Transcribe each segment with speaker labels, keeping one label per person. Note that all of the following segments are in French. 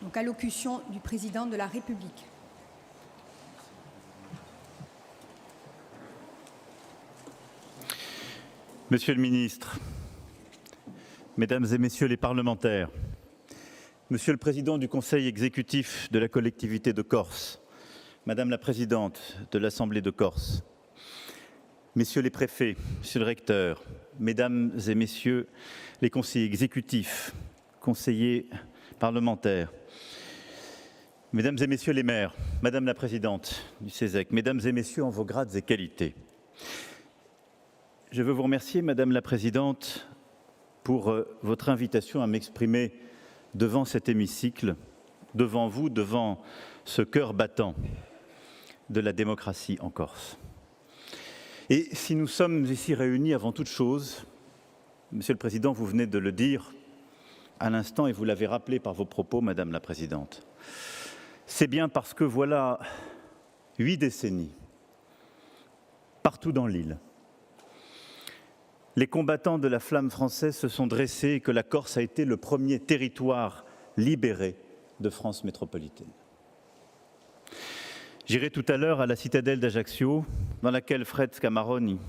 Speaker 1: Donc, allocution du président de la République.
Speaker 2: Monsieur le ministre, Mesdames et Messieurs les parlementaires, Monsieur le Président du Conseil exécutif de la collectivité de Corse, Madame la Présidente de l'Assemblée de Corse, Messieurs les préfets, Monsieur le recteur, Mesdames et Messieurs les conseillers exécutifs, conseillers parlementaires, Mesdames et Messieurs les maires, Madame la Présidente du CESEC, Mesdames et Messieurs en vos grades et qualités. Je veux vous remercier, Madame la Présidente, pour votre invitation à m'exprimer devant cet hémicycle, devant vous, devant ce cœur battant de la démocratie en Corse. Et si nous sommes ici réunis avant toute chose, Monsieur le Président, vous venez de le dire à l'instant et vous l'avez rappelé par vos propos, Madame la Présidente, c'est bien parce que voilà 8 décennies, partout dans l'île, les combattants de la flamme française se sont dressés et que la Corse a été le premier territoire libéré de France métropolitaine. J'irai tout à l'heure à la citadelle d'Ajaccio, dans laquelle Fred Scamaroni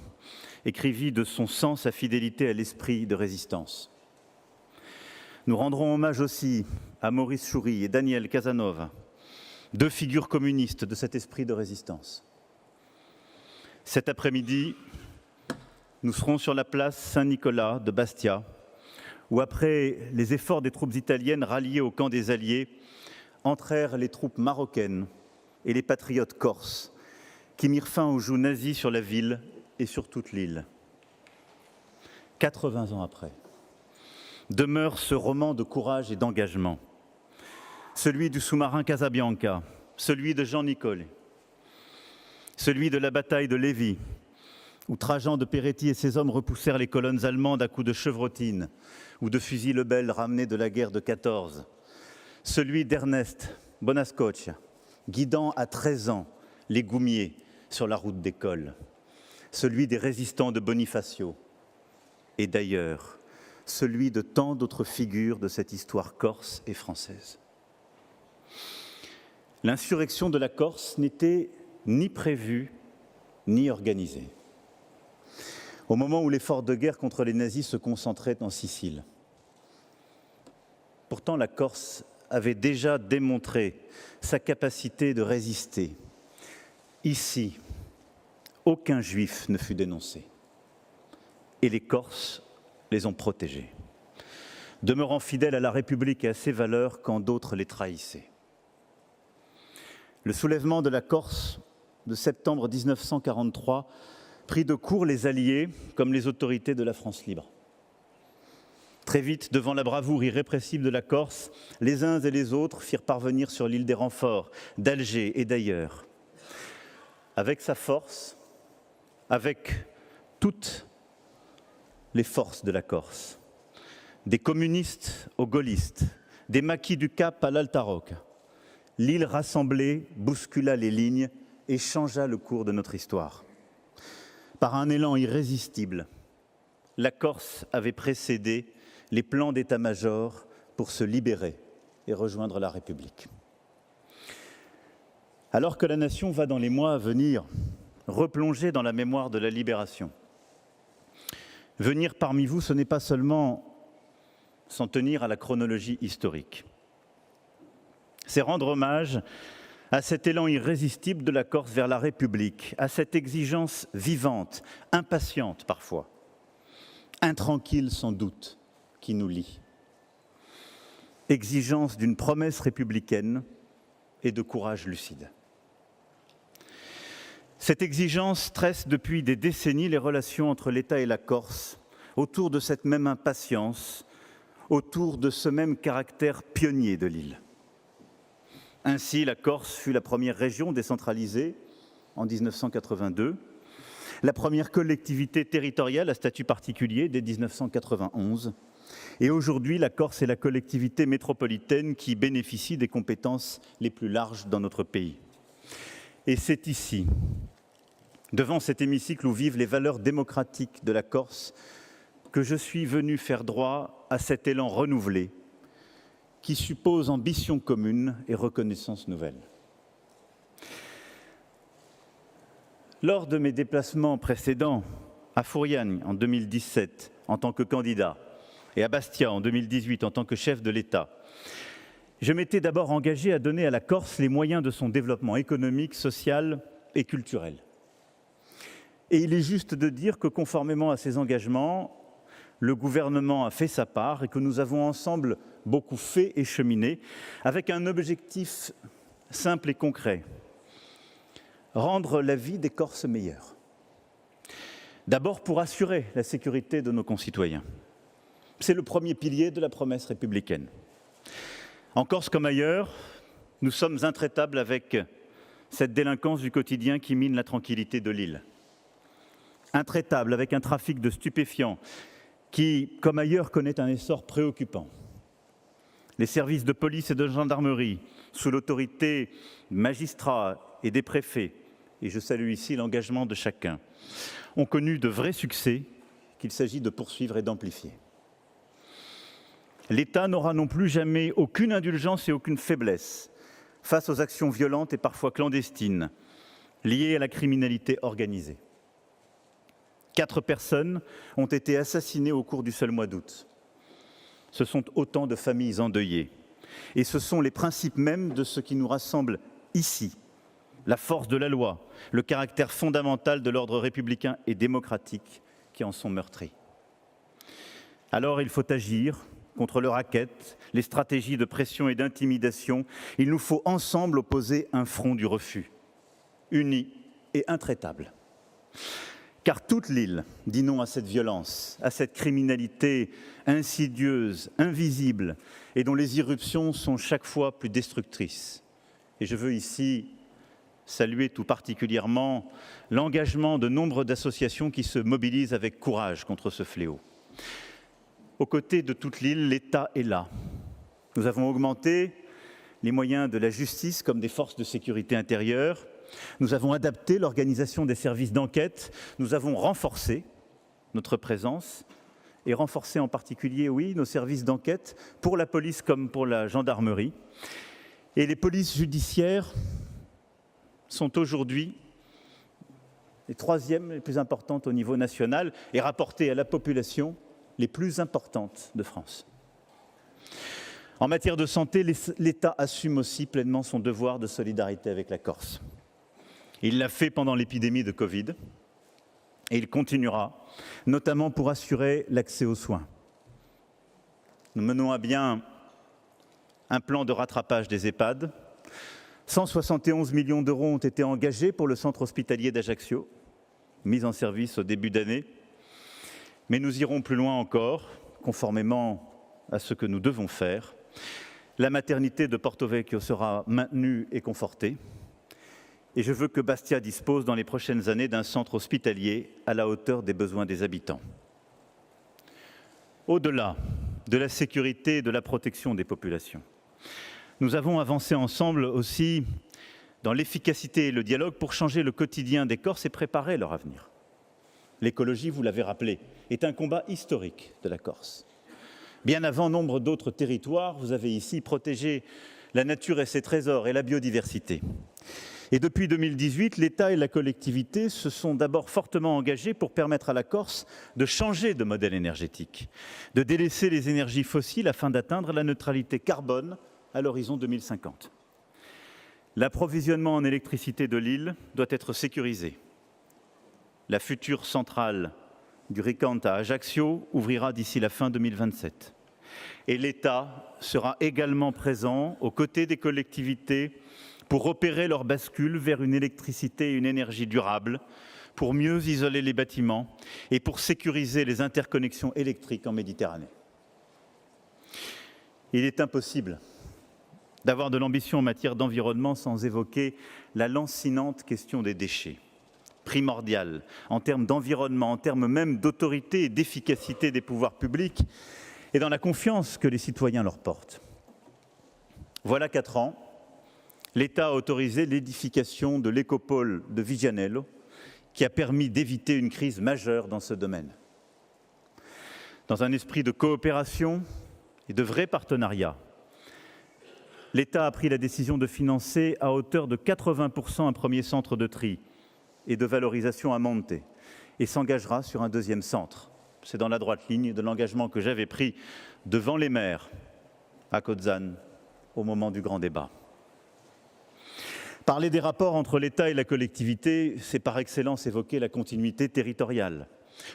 Speaker 2: écrivit de son sang sa fidélité à l'esprit de résistance. Nous rendrons hommage aussi à Maurice Choury et Daniel Casanova, 2 figures communistes de cet esprit de résistance. Cet après-midi, nous serons sur la place Saint-Nicolas de Bastia, où après les efforts des troupes italiennes ralliées au camp des Alliés, entrèrent les troupes marocaines et les patriotes corses, qui mirent fin aux jougs nazis sur la ville et sur toute l'île. 80 ans après, demeure ce roman de courage et d'engagement, celui du sous-marin Casabianca, celui de Jean Nicolet, celui de la bataille de Lévis, où Trajan de Peretti et ses hommes repoussèrent les colonnes allemandes à coups de chevrotines ou de fusils Lebel ramenés de la guerre de 14, celui d'Ernest Bonascoccia, guidant à 13 ans les goumiers sur la route d'école, celui des résistants de Bonifacio et d'ailleurs celui de tant d'autres figures de cette histoire corse et française. L'insurrection de la Corse n'était ni prévue ni organisée. Au moment où l'effort de guerre contre les nazis se concentrait en Sicile. Pourtant, la Corse avait déjà démontré sa capacité de résister. Ici, aucun juif ne fut dénoncé. Et les Corses les ont protégés, demeurant fidèles à la République et à ses valeurs quand d'autres les trahissaient. Le soulèvement de la Corse de septembre 1943 prit de court les Alliés comme les autorités de la France libre. Très vite, devant la bravoure irrépressible de la Corse, les uns et les autres firent parvenir sur l'île des renforts, d'Alger et d'ailleurs. Avec sa force, avec toutes les forces de la Corse, des communistes aux gaullistes, des maquis du Cap à l'Altaroc, l'île rassemblée bouscula les lignes et changea le cours de notre histoire. Par un élan irrésistible, la Corse avait précédé les plans d'état-major pour se libérer et rejoindre la République. Alors que la nation va dans les mois à venir replonger dans la mémoire de la libération, venir parmi vous, ce n'est pas seulement s'en tenir à la chronologie historique. C'est rendre hommage à cet élan irrésistible de la Corse vers la République, à cette exigence vivante, impatiente parfois, intranquille sans doute, qui nous lie. Exigence d'une promesse républicaine et de courage lucide. Cette exigence tresse depuis des décennies les relations entre l'État et la Corse, autour de cette même impatience, autour de ce même caractère pionnier de l'île. Ainsi, la Corse fut la première région décentralisée en 1982, la première collectivité territoriale à statut particulier dès 1991. Et aujourd'hui, la Corse est la collectivité métropolitaine qui bénéficie des compétences les plus larges dans notre pays. Et c'est ici, devant cet hémicycle où vivent les valeurs démocratiques de la Corse, que je suis venu faire droit à cet élan renouvelé qui suppose ambition commune et reconnaissance nouvelle. Lors de mes déplacements précédents, à Fouriane en 2017 en tant que candidat et à Bastia en 2018 en tant que chef de l'État, je m'étais d'abord engagé à donner à la Corse les moyens de son développement économique, social et culturel. Et il est juste de dire que conformément à ces engagements, le gouvernement a fait sa part et que nous avons ensemble beaucoup fait et cheminé avec un objectif simple et concret: rendre la vie des Corses meilleure. D'abord pour assurer la sécurité de nos concitoyens. C'est le premier pilier de la promesse républicaine. En Corse comme ailleurs, nous sommes intraitables avec cette délinquance du quotidien qui mine la tranquillité de l'île. Intraitables avec un trafic de stupéfiants qui, comme ailleurs, connaît un essor préoccupant. Les services de police et de gendarmerie, sous l'autorité des magistrats et des préfets, et je salue ici l'engagement de chacun, ont connu de vrais succès qu'il s'agit de poursuivre et d'amplifier. L'État n'aura non plus jamais aucune indulgence et aucune faiblesse face aux actions violentes et parfois clandestines liées à la criminalité organisée. 4 personnes ont été assassinées au cours du seul mois d'août. Ce sont autant de familles endeuillées. Et ce sont les principes mêmes de ce qui nous rassemble ici. La force de la loi, le caractère fondamental de l'ordre républicain et démocratique qui en sont meurtris. Alors il faut agir contre le racket, les stratégies de pression et d'intimidation. Il nous faut ensemble opposer un front du refus, uni et intraitable. Car toute l'île dit non à cette violence, à cette criminalité insidieuse, invisible et dont les irruptions sont chaque fois plus destructrices. Et je veux ici saluer tout particulièrement l'engagement de nombre d'associations qui se mobilisent avec courage contre ce fléau. Aux côtés de toute l'île, l'État est là. Nous avons augmenté les moyens de la justice comme des forces de sécurité intérieure. Nous avons adapté l'organisation des services d'enquête. Nous avons renforcé notre présence et renforcé en particulier, oui, nos services d'enquête pour la police comme pour la gendarmerie. Et les polices judiciaires sont aujourd'hui les 3e les plus importantes au niveau national et rapportées à la population les plus importantes de France. En matière de santé, l'État assume aussi pleinement son devoir de solidarité avec la Corse. Il l'a fait pendant l'épidémie de Covid et il continuera, notamment pour assurer l'accès aux soins. Nous menons à bien un plan de rattrapage des EHPAD. 171 millions d'euros ont été engagés pour le centre hospitalier d'Ajaccio, mis en service au début d'année. Mais nous irons plus loin encore, conformément à ce que nous devons faire. La maternité de Porto Vecchio sera maintenue et confortée. Et je veux que Bastia dispose dans les prochaines années d'un centre hospitalier à la hauteur des besoins des habitants. Au-delà de la sécurité et de la protection des populations, nous avons avancé ensemble aussi dans l'efficacité et le dialogue pour changer le quotidien des Corses et préparer leur avenir. L'écologie, vous l'avez rappelé, est un combat historique de la Corse. Bien avant nombre d'autres territoires, vous avez ici protégé la nature et ses trésors et la biodiversité. Et depuis 2018, l'État et la collectivité se sont d'abord fortement engagés pour permettre à la Corse de changer de modèle énergétique, de délaisser les énergies fossiles afin d'atteindre la neutralité carbone à l'horizon 2050. L'approvisionnement en électricité de l'île doit être sécurisé. La future centrale du Ricant à Ajaccio ouvrira d'ici la fin 2027. Et l'État sera également présent aux côtés des collectivités pour opérer leur bascule vers une électricité et une énergie durables, pour mieux isoler les bâtiments et pour sécuriser les interconnexions électriques en Méditerranée. Il est impossible d'avoir de l'ambition en matière d'environnement sans évoquer la lancinante question des déchets. Primordial en termes d'environnement, en termes même d'autorité et d'efficacité des pouvoirs publics et dans la confiance que les citoyens leur portent. Voilà 4 ans, l'État a autorisé l'édification de l'écopole de Vigianello qui a permis d'éviter une crise majeure dans ce domaine. Dans un esprit de coopération et de vrai partenariat, l'État a pris la décision de financer à hauteur de 80% un premier centre de tri et de valorisation à Monte et s'engagera sur un deuxième centre. C'est dans la droite ligne de l'engagement que j'avais pris devant les maires à Cozzano au moment du grand débat. Parler des rapports entre l'État et la collectivité, c'est par excellence évoquer la continuité territoriale.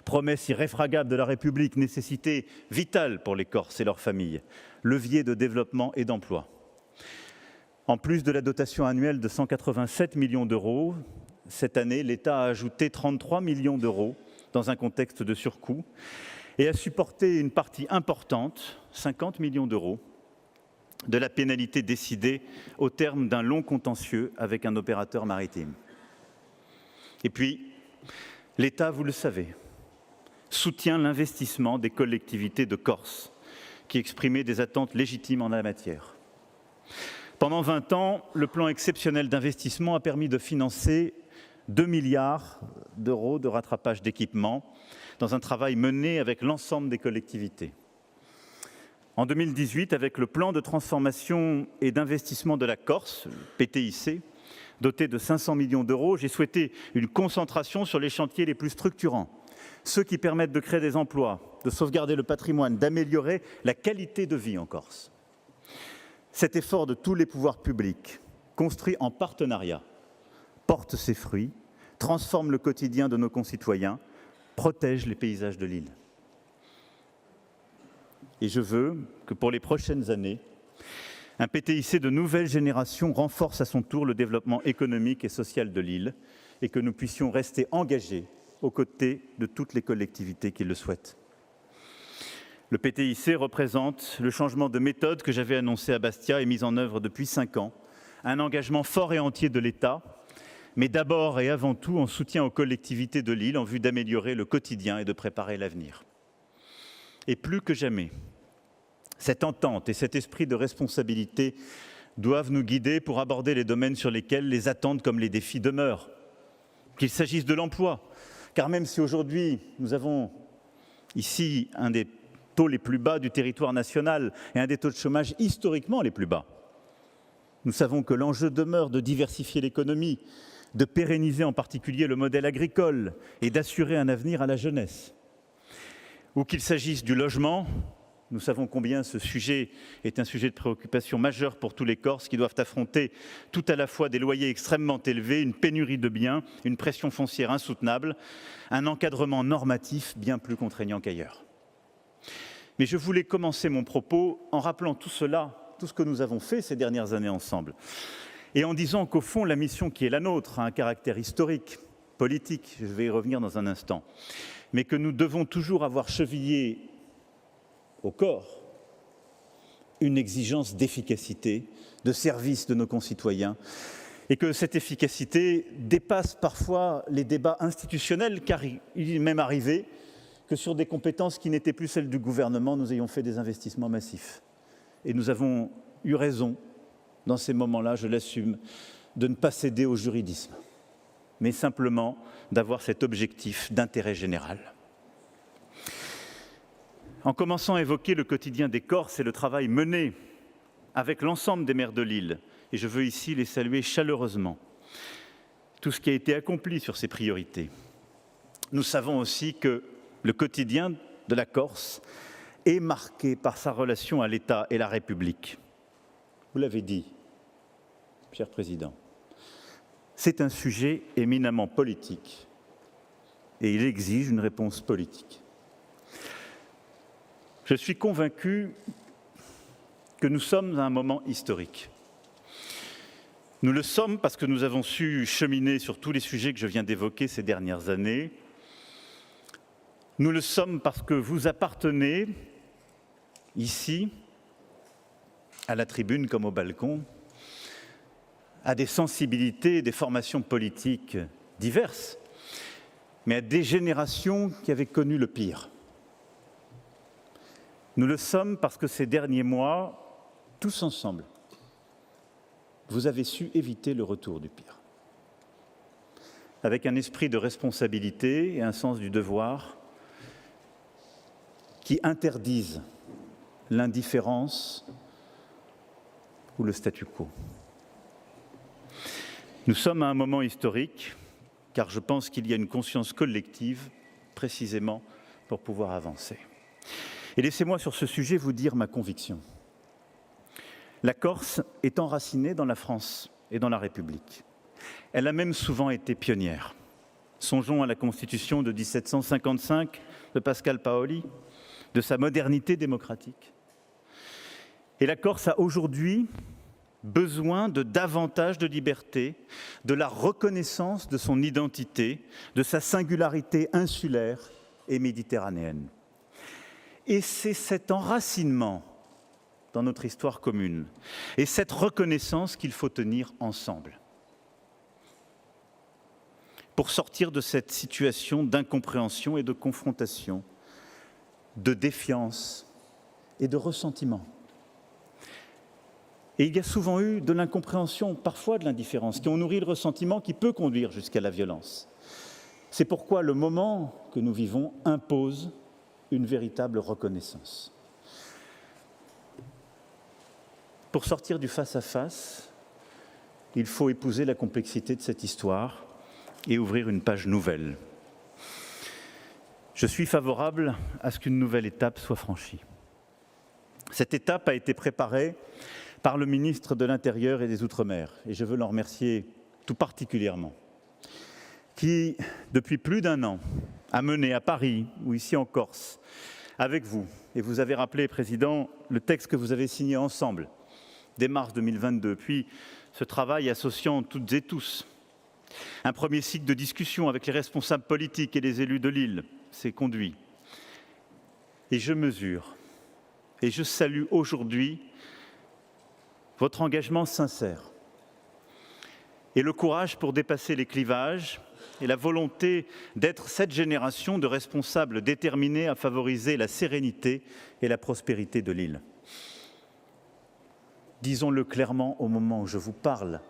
Speaker 2: Promesse irréfragable de la République, nécessité vitale pour les Corses et leurs familles, levier de développement et d'emploi. En plus de la dotation annuelle de 187 millions d'euros, cette année, l'État a ajouté 33 millions d'euros dans un contexte de surcoût et a supporté une partie importante, 50 millions d'euros, de la pénalité décidée au terme d'un long contentieux avec un opérateur maritime. Et puis, l'État, vous le savez, soutient l'investissement des collectivités de Corse qui exprimaient des attentes légitimes en la matière. Pendant 20 ans, le plan exceptionnel d'investissement a permis de financer 2 milliards d'euros de rattrapage d'équipements dans un travail mené avec l'ensemble des collectivités. En 2018, avec le plan de transformation et d'investissement de la Corse, le PTIC, doté de 500 millions d'euros, j'ai souhaité une concentration sur les chantiers les plus structurants, ceux qui permettent de créer des emplois, de sauvegarder le patrimoine, d'améliorer la qualité de vie en Corse. Cet effort de tous les pouvoirs publics, construit en partenariat, porte ses fruits, transforme le quotidien de nos concitoyens, protège les paysages de l'île. Et je veux que pour les prochaines années, un PTIC de nouvelle génération renforce à son tour le développement économique et social de l'île et que nous puissions rester engagés aux côtés de toutes les collectivités qui le souhaitent. Le PTIC représente le changement de méthode que j'avais annoncé à Bastia et mis en œuvre depuis 5 ans, un engagement fort et entier de l'État, mais d'abord et avant tout en soutien aux collectivités de l'île en vue d'améliorer le quotidien et de préparer l'avenir. Et plus que jamais, cette entente et cet esprit de responsabilité doivent nous guider pour aborder les domaines sur lesquels les attentes comme les défis demeurent, qu'il s'agisse de l'emploi, car même si aujourd'hui nous avons ici un des taux les plus bas du territoire national et un des taux de chômage historiquement les plus bas, nous savons que l'enjeu demeure de diversifier l'économie, de pérenniser en particulier le modèle agricole et d'assurer un avenir à la jeunesse. Ou qu'il s'agisse du logement, nous savons combien ce sujet est un sujet de préoccupation majeure pour tous les Corses qui doivent affronter tout à la fois des loyers extrêmement élevés, une pénurie de biens, une pression foncière insoutenable, un encadrement normatif bien plus contraignant qu'ailleurs. Mais je voulais commencer mon propos en rappelant tout cela, tout ce que nous avons fait ces dernières années ensemble, et en disant qu'au fond, la mission qui est la nôtre a un caractère historique, politique, je vais y revenir dans un instant, mais que nous devons toujours avoir chevillé au corps une exigence d'efficacité, de service de nos concitoyens, et que cette efficacité dépasse parfois les débats institutionnels, car il est même arrivé que sur des compétences qui n'étaient plus celles du gouvernement, nous ayons fait des investissements massifs. Et nous avons eu raison, dans ces moments-là, je l'assume, de ne pas céder au juridisme, mais simplement d'avoir cet objectif d'intérêt général. En commençant à évoquer le quotidien des Corses et le travail mené avec l'ensemble des maires de l'île, et je veux ici les saluer chaleureusement, tout ce qui a été accompli sur ces priorités. Nous savons aussi que le quotidien de la Corse est marqué par sa relation à l'État et la République. Vous l'avez dit, cher Président, c'est un sujet éminemment politique et il exige une réponse politique. Je suis convaincu que nous sommes à un moment historique. Nous le sommes parce que nous avons su cheminer sur tous les sujets que je viens d'évoquer ces dernières années. Nous le sommes parce que vous appartenez, ici, à la tribune comme au balcon, à des sensibilités et des formations politiques diverses, mais à des générations qui avaient connu le pire. Nous le sommes parce que ces derniers mois, tous ensemble, vous avez su éviter le retour du pire. Avec un esprit de responsabilité et un sens du devoir qui interdisent l'indifférence ou le statu quo. Nous sommes à un moment historique, car je pense qu'il y a une conscience collective, précisément, pour pouvoir avancer. Et laissez-moi sur ce sujet vous dire ma conviction. La Corse est enracinée dans la France et dans la République. Elle a même souvent été pionnière. Songeons à la Constitution de 1755 de Pascal Paoli, de sa modernité démocratique. Et la Corse a aujourd'hui besoin de davantage de liberté, de la reconnaissance de son identité, de sa singularité insulaire et méditerranéenne. Et c'est cet enracinement dans notre histoire commune et cette reconnaissance qu'il faut tenir ensemble pour sortir de cette situation d'incompréhension et de confrontation, de défiance et de ressentiment. Et il y a souvent eu de l'incompréhension, parfois de l'indifférence, qui ont nourri le ressentiment qui peut conduire jusqu'à la violence. C'est pourquoi le moment que nous vivons impose une véritable reconnaissance. Pour sortir du face-à-face, il faut épouser la complexité de cette histoire et ouvrir une page nouvelle. Je suis favorable à ce qu'une nouvelle étape soit franchie. Cette étape a été préparée par le ministre de l'Intérieur et des Outre-mer, et je veux l'en remercier tout particulièrement, qui, depuis plus d'un an, a mené à Paris ou ici en Corse, avec vous, et vous avez rappelé, Président, le texte que vous avez signé ensemble, dès mars 2022, puis ce travail associant toutes et tous. Un premier cycle de discussion avec les responsables politiques et les élus de l'île s'est conduit. Et je mesure, et je salue aujourd'hui votre engagement sincère et le courage pour dépasser les clivages et la volonté d'être cette génération de responsables déterminés à favoriser la sérénité et la prospérité de l'île. Disons-le clairement au moment où je vous parle,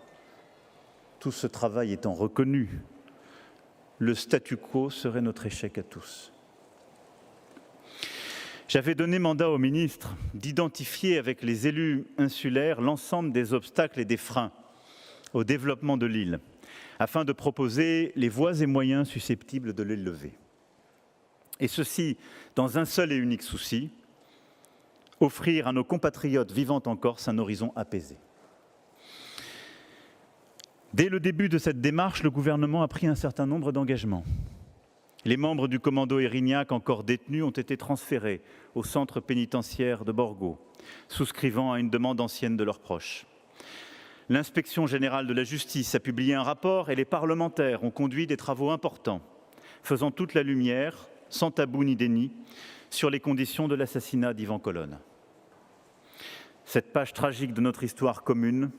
Speaker 2: tout ce travail étant reconnu, le statu quo serait notre échec à tous. J'avais donné mandat au ministre d'identifier avec les élus insulaires l'ensemble des obstacles et des freins au développement de l'île, afin de proposer les voies et moyens susceptibles de les lever. Et ceci dans un seul et unique souci, offrir à nos compatriotes vivant en Corse un horizon apaisé. Dès le début de cette démarche, le gouvernement a pris un certain nombre d'engagements. Les membres du commando Érignac encore détenus ont été transférés au centre pénitentiaire de Borgo, souscrivant à une demande ancienne de leurs proches. L'inspection générale de la justice a publié un rapport et les parlementaires ont conduit des travaux importants, faisant toute la lumière, sans tabou ni déni, sur les conditions de l'assassinat d'Yvan Colonne. Cette page tragique de notre histoire commune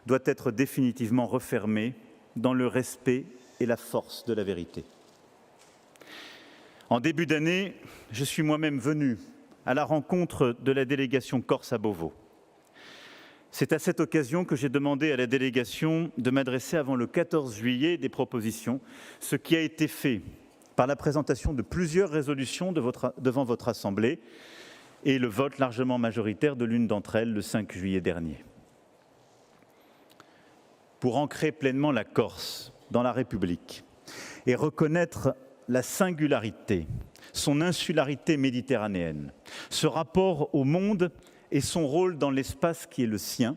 Speaker 2: doit être définitivement refermée dans le respect et la force de la vérité. En début d'année, je suis moi-même venu à la rencontre de la délégation corse à Beauvau. C'est à cette occasion que j'ai demandé à la délégation de m'adresser avant le 14 juillet des propositions, ce qui a été fait par la présentation de plusieurs résolutions devant votre Assemblée et le vote largement majoritaire de l'une d'entre elles le 5 juillet dernier. Pour ancrer pleinement la Corse dans la République et reconnaître la singularité, son insularité méditerranéenne, ce rapport au monde et son rôle dans l'espace qui est le sien,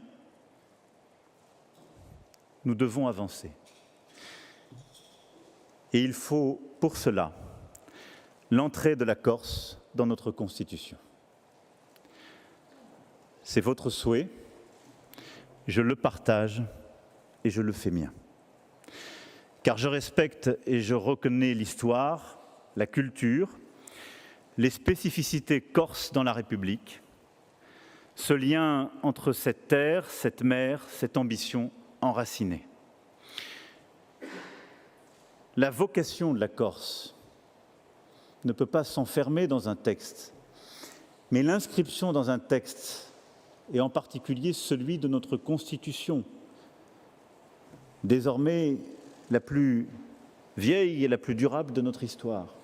Speaker 2: nous devons avancer. Et il faut, pour cela, l'entrée de la Corse dans notre Constitution. C'est votre souhait, je le partage et je le fais mien. Car je respecte et je reconnais l'histoire, la culture, les spécificités corses dans la République, ce lien entre cette terre, cette mer, cette ambition enracinée. La vocation de la Corse ne peut pas s'enfermer dans un texte, mais l'inscription dans un texte, et en particulier celui de notre Constitution, désormais la plus vieille et la plus durable de notre histoire,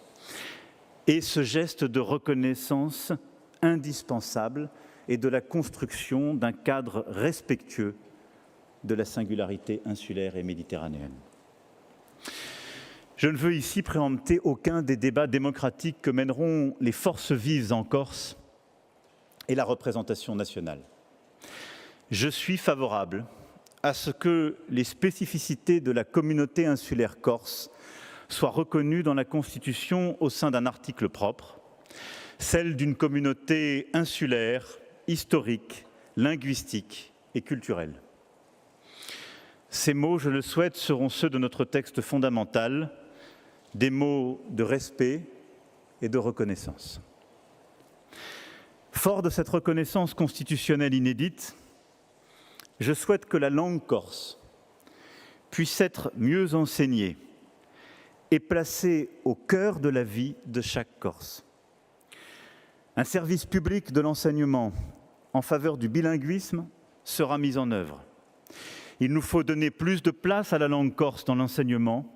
Speaker 2: et ce geste de reconnaissance indispensable et de la construction d'un cadre respectueux de la singularité insulaire et méditerranéenne. Je ne veux ici préempter aucun des débats démocratiques que mèneront les forces vives en Corse et la représentation nationale. Je suis favorable à ce que les spécificités de la communauté insulaire corse soient reconnues dans la Constitution au sein d'un article propre, celle d'une communauté insulaire, historique, linguistique et culturelle. Ces mots, je le souhaite, seront ceux de notre texte fondamental, des mots de respect et de reconnaissance. Fort de cette reconnaissance constitutionnelle inédite, je souhaite que la langue corse puisse être mieux enseignée et placée au cœur de la vie de chaque Corse. Un service public de l'enseignement en faveur du bilinguisme sera mis en œuvre. Il nous faut donner plus de place à la langue corse dans l'enseignement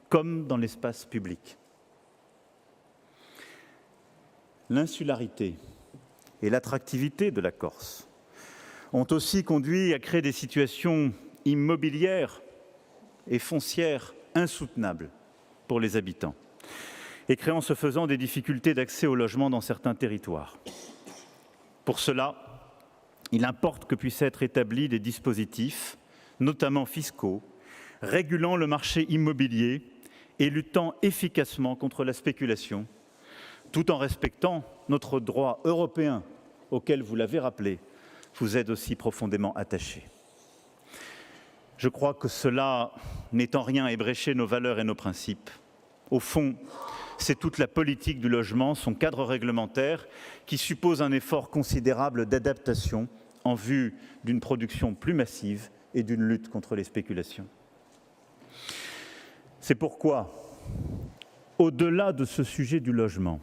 Speaker 2: comme dans l'espace public. L'insularité et l'attractivité de la Corse ont aussi conduit à créer des situations immobilières et foncières insoutenables pour les habitants, et créant ce faisant des difficultés d'accès au logement dans certains territoires. Pour cela, il importe que puissent être établis des dispositifs, notamment fiscaux, régulant le marché immobilier et luttant efficacement contre la spéculation, tout en respectant notre droit européen, auquel, vous l'avez rappelé, vous êtes aussi profondément attachés. Je crois que cela n'est en rien ébrécher nos valeurs et nos principes. Au fond, c'est toute la politique du logement, son cadre réglementaire, qui suppose un effort considérable d'adaptation en vue d'une production plus massive et d'une lutte contre les spéculations. C'est pourquoi, au-delà de ce sujet du logement,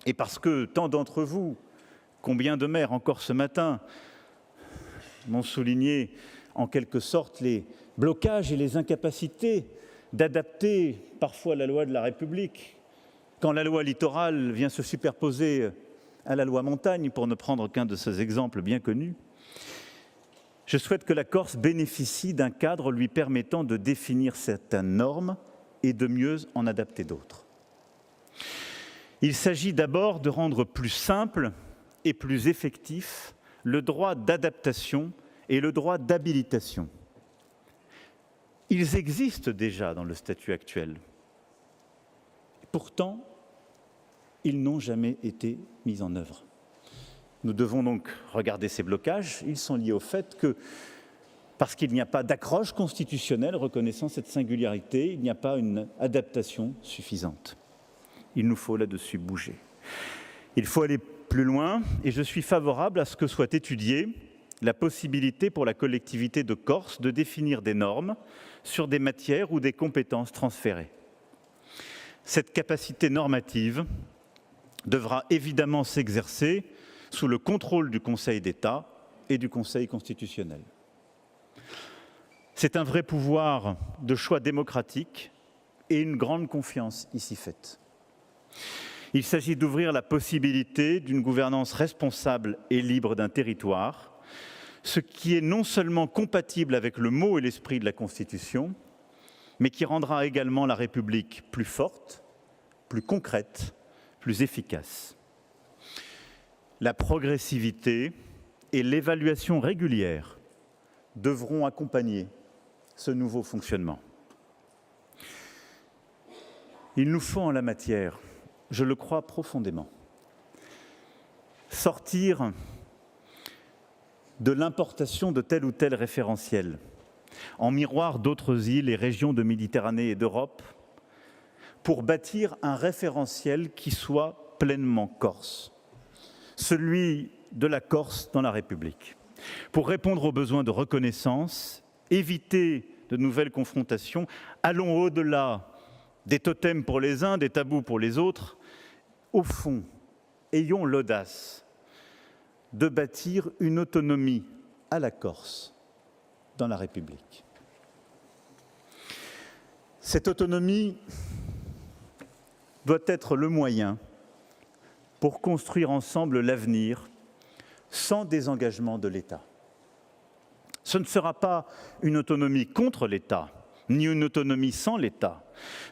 Speaker 2: et parce que tant d'entre vous, combien de maires encore ce matin, m'ont souligné en quelque sorte les blocages et les incapacités d'adapter parfois la loi de la République, quand la loi littorale vient se superposer à la loi montagne, pour ne prendre qu'un de ces exemples bien connus. Je souhaite que la Corse bénéficie d'un cadre lui permettant de définir certaines normes et de mieux en adapter d'autres. Il s'agit d'abord de rendre plus simple et plus effectif le droit d'adaptation et le droit d'habilitation. Ils existent déjà dans le statut actuel. Pourtant, ils n'ont jamais été mis en œuvre. Nous devons donc regarder ces blocages. Ils sont liés au fait que, parce qu'il n'y a pas d'accroche constitutionnelle reconnaissant cette singularité, il n'y a pas une adaptation suffisante. Il nous faut là-dessus bouger. Il faut aller plus loin et je suis favorable à ce que soit étudiée la possibilité pour la collectivité de Corse de définir des normes sur des matières ou des compétences transférées. Cette capacité normative devra évidemment s'exercer sous le contrôle du Conseil d'État et du Conseil constitutionnel. C'est un vrai pouvoir de choix démocratique et une grande confiance ici faite. Il s'agit d'ouvrir la possibilité d'une gouvernance responsable et libre d'un territoire, ce qui est non seulement compatible avec le mot et l'esprit de la Constitution, mais qui rendra également la République plus forte, plus concrète, plus efficace. La progressivité et l'évaluation régulière devront accompagner ce nouveau fonctionnement. Il nous faut en la matière, je le crois profondément, sortir de l'importation de tel ou tel référentiel, en miroir d'autres îles et régions de Méditerranée et d'Europe, pour bâtir un référentiel qui soit pleinement corse, celui de la Corse dans la République, pour répondre aux besoins de reconnaissance, éviter de nouvelles confrontations, allons au-delà des totems pour les uns, des tabous pour les autres. Au fond, ayons l'audace de bâtir une autonomie à la Corse dans la République. Cette autonomie doit être le moyen pour construire ensemble l'avenir sans désengagement de l'État. Ce ne sera pas une autonomie contre l'État, ni une autonomie sans l'État,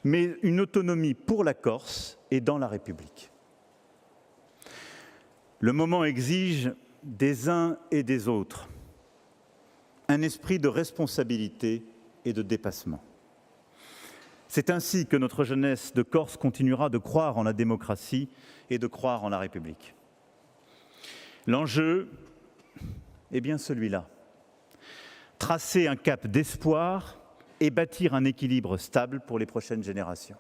Speaker 2: mais une autonomie pour la Corse et dans la République. Le moment exige des uns et des autres un esprit de responsabilité et de dépassement. C'est ainsi que notre jeunesse de Corse continuera de croire en la démocratie et de croire en la République. L'enjeu est bien celui-là. Tracer un cap d'espoir et bâtir un équilibre stable pour les prochaines générations.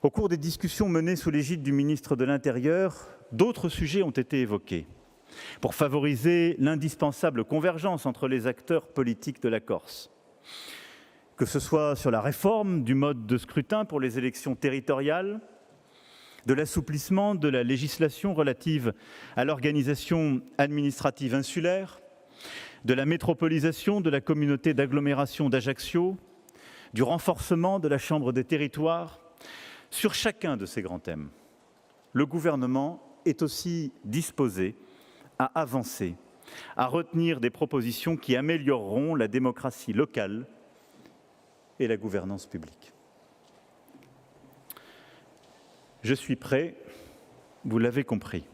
Speaker 2: Au cours des discussions menées sous l'égide du ministre de l'Intérieur, d'autres sujets ont été évoqués pour favoriser l'indispensable convergence entre les acteurs politiques de la Corse. Que ce soit sur la réforme du mode de scrutin pour les élections territoriales, de l'assouplissement de la législation relative à l'organisation administrative insulaire, de la métropolisation de la communauté d'agglomération d'Ajaccio, du renforcement de la Chambre des territoires, sur chacun de ces grands thèmes, le gouvernement est aussi disposé à avancer, à retenir des propositions qui amélioreront la démocratie locale et la gouvernance publique. Je suis prêt, vous l'avez compris,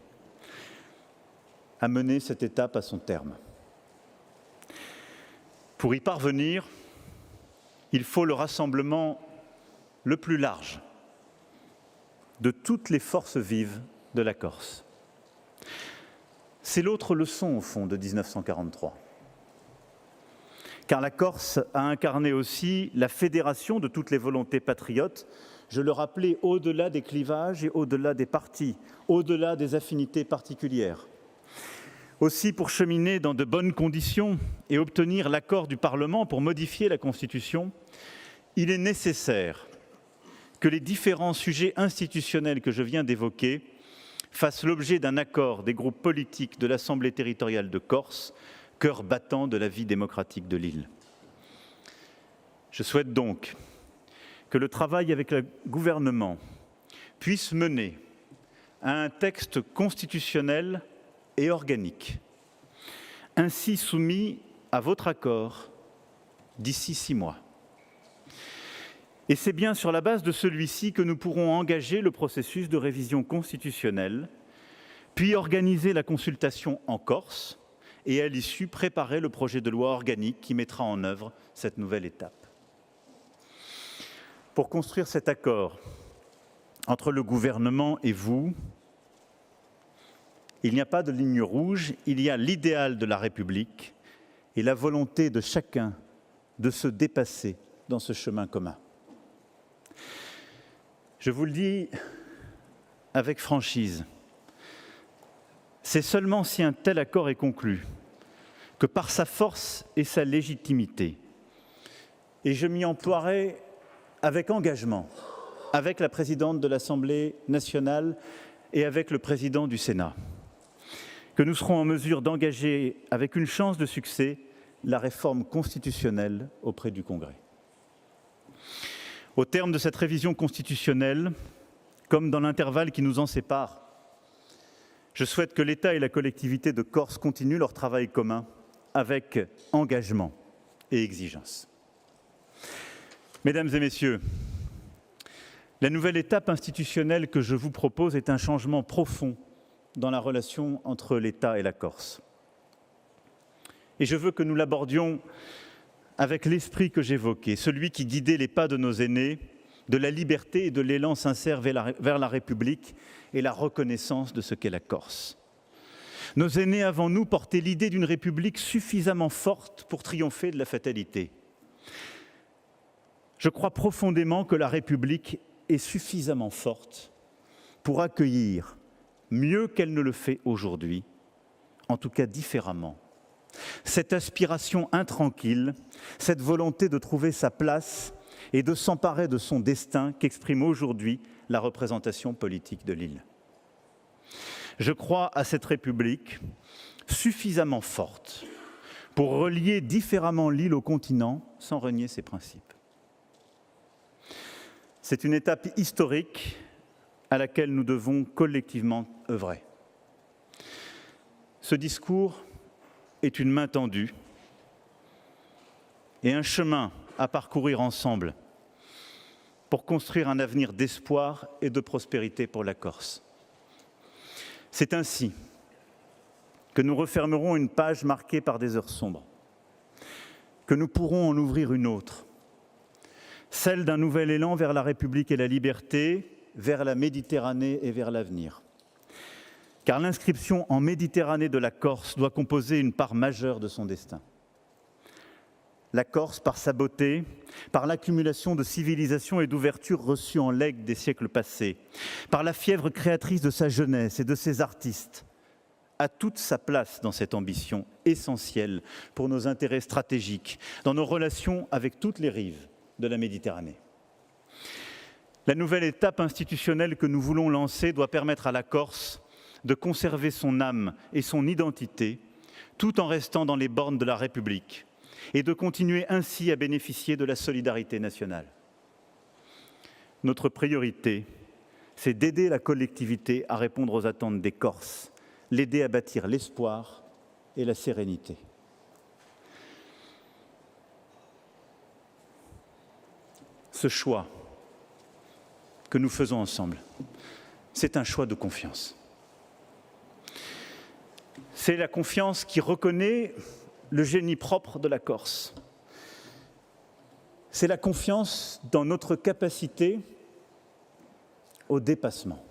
Speaker 2: à mener cette étape à son terme. Pour y parvenir, il faut le rassemblement le plus large de toutes les forces vives de la Corse. C'est l'autre leçon, au fond, de 1943. Car la Corse a incarné aussi la fédération de toutes les volontés patriotes, je le rappelais, au-delà des clivages et au-delà des partis, au-delà des affinités particulières. Aussi, pour cheminer dans de bonnes conditions et obtenir l'accord du Parlement pour modifier la Constitution, il est nécessaire que les différents sujets institutionnels que je viens d'évoquer fassent l'objet d'un accord des groupes politiques de l'Assemblée territoriale de Corse, cœur battant de la vie démocratique de l'île. Je souhaite donc que le travail avec le gouvernement puisse mener à un texte constitutionnel et organique, ainsi soumis à votre accord d'ici 6 mois. Et c'est bien sur la base de celui-ci que nous pourrons engager le processus de révision constitutionnelle, puis organiser la consultation en Corse et à l'issue préparer le projet de loi organique qui mettra en œuvre cette nouvelle étape. Pour construire cet accord entre le gouvernement et vous, il n'y a pas de ligne rouge, il y a l'idéal de la République et la volonté de chacun de se dépasser dans ce chemin commun. Je vous le dis avec franchise, c'est seulement si un tel accord est conclu que par sa force et sa légitimité, et je m'y emploierai avec engagement, avec la présidente de l'Assemblée nationale et avec le président du Sénat, que nous serons en mesure d'engager avec une chance de succès la réforme constitutionnelle auprès du Congrès. Au terme de cette révision constitutionnelle, comme dans l'intervalle qui nous en sépare, je souhaite que l'État et la collectivité de Corse continuent leur travail commun avec engagement et exigence. Mesdames et messieurs, la nouvelle étape institutionnelle que je vous propose est un changement profond dans la relation entre l'État et la Corse. Et je veux que nous l'abordions avec l'esprit que j'évoquais, celui qui guidait les pas de nos aînés, de la liberté et de l'élan sincère vers la République et la reconnaissance de ce qu'est la Corse. Nos aînés avant nous portaient l'idée d'une République suffisamment forte pour triompher de la fatalité. Je crois profondément que la République est suffisamment forte pour accueillir, mieux qu'elle ne le fait aujourd'hui, en tout cas différemment, cette aspiration intranquille, cette volonté de trouver sa place et de s'emparer de son destin qu'exprime aujourd'hui la représentation politique de l'île. Je crois à cette République suffisamment forte pour relier différemment l'île au continent sans renier ses principes. C'est une étape historique à laquelle nous devons collectivement œuvrer. Ce discours est une main tendue et un chemin à parcourir ensemble pour construire un avenir d'espoir et de prospérité pour la Corse. C'est ainsi que nous refermerons une page marquée par des heures sombres, que nous pourrons en ouvrir une autre, celle d'un nouvel élan vers la République et la liberté, vers la Méditerranée et vers l'avenir. Car l'inscription en Méditerranée de la Corse doit composer une part majeure de son destin. La Corse, par sa beauté, par l'accumulation de civilisations et d'ouvertures reçues en legs des siècles passés, par la fièvre créatrice de sa jeunesse et de ses artistes, a toute sa place dans cette ambition essentielle pour nos intérêts stratégiques, dans nos relations avec toutes les rives de la Méditerranée. La nouvelle étape institutionnelle que nous voulons lancer doit permettre à la Corse de conserver son âme et son identité, tout en restant dans les bornes de la République, et de continuer ainsi à bénéficier de la solidarité nationale. Notre priorité, c'est d'aider la collectivité à répondre aux attentes des Corses, l'aider à bâtir l'espoir et la sérénité. Ce choix que nous faisons ensemble, c'est un choix de confiance. C'est la confiance qui reconnaît le génie propre de la Corse. C'est la confiance dans notre capacité au dépassement.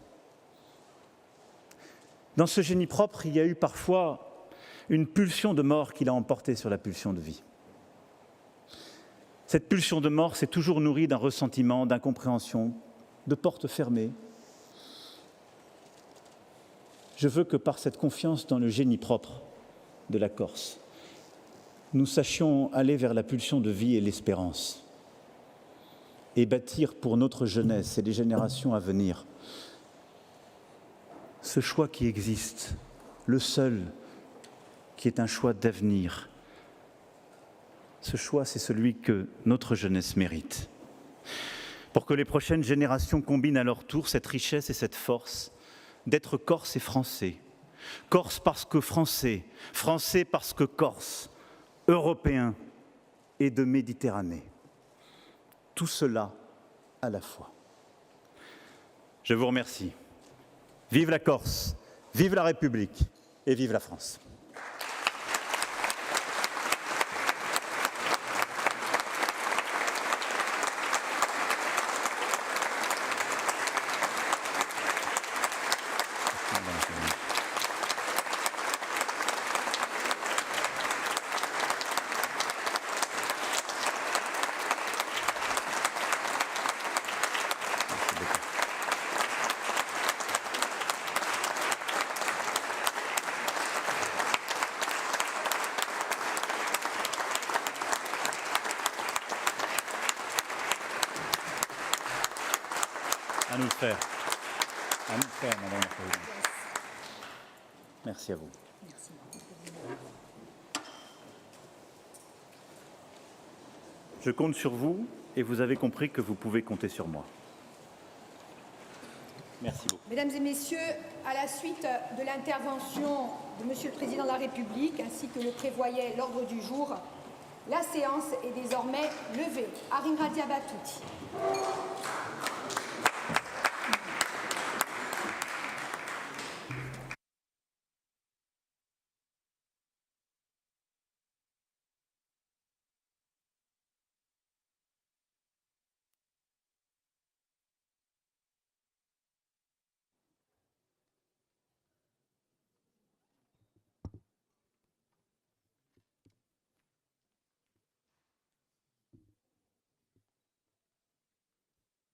Speaker 2: Dans ce génie propre, il y a eu parfois une pulsion de mort qui l'a emporté sur la pulsion de vie. Cette pulsion de mort s'est toujours nourrie d'un ressentiment, d'incompréhension, de portes fermées. Je veux que par cette confiance dans le génie propre de la Corse, nous sachions aller vers la pulsion de vie et l'espérance et bâtir pour notre jeunesse et les générations à venir ce choix qui existe, le seul qui est un choix d'avenir. Ce choix, c'est celui que notre jeunesse mérite. Pour que les prochaines générations combinent à leur tour cette richesse et cette force d'être Corse et Français. Corse parce que Français, Français parce que Corse, Européen et de Méditerranée. Tout cela à la fois. Je vous remercie. Vive la Corse, vive la République et vive la France. À nous de faire. À nous de faire, Madame la Présidente. Merci à vous.
Speaker 1: Merci.
Speaker 2: Je compte sur vous et vous avez compris que vous pouvez compter sur moi. Merci beaucoup.
Speaker 1: Mesdames et messieurs, à la suite de l'intervention de Monsieur le Président de la République, ainsi que le prévoyait l'ordre du jour, la séance est désormais levée. Aringradia Batuti.